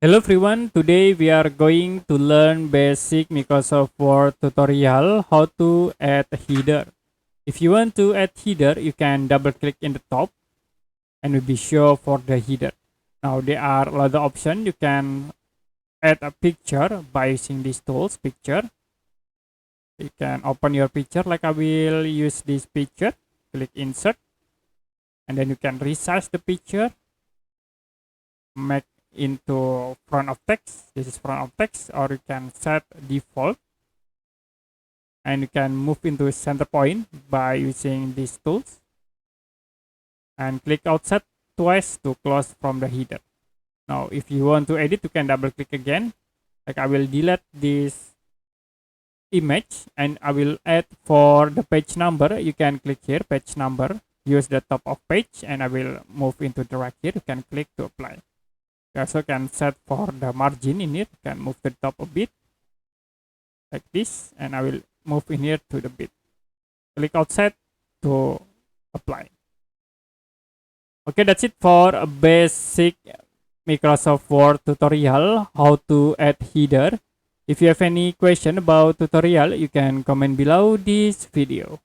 Hello everyone, today we are going to learn basic Microsoft Word tutorial how to add a header. If you want to add header, you can double click in the top and will be show for the header. Now there are a lot of options. You can add a picture by using these tools, picture. You can open your picture like I will use this picture, click insert and then you can resize the picture, make into front of text. This is front of text, or you can set default and you can move into center point by using these tools and click outside twice to close from the header. Now if you want to edit, you can double click again, like I will delete this image and I will add for the page number. You can click here, page number, use the top of page, and I will move into the right here. You can click to apply. You also can set for the margin in here. You can move to the top a bit like this, and I will move in here to the bit. Click outside to apply. Okay, that's it for a basic Microsoft Word tutorial how to add header. If you have any question about tutorial, you can comment below this video.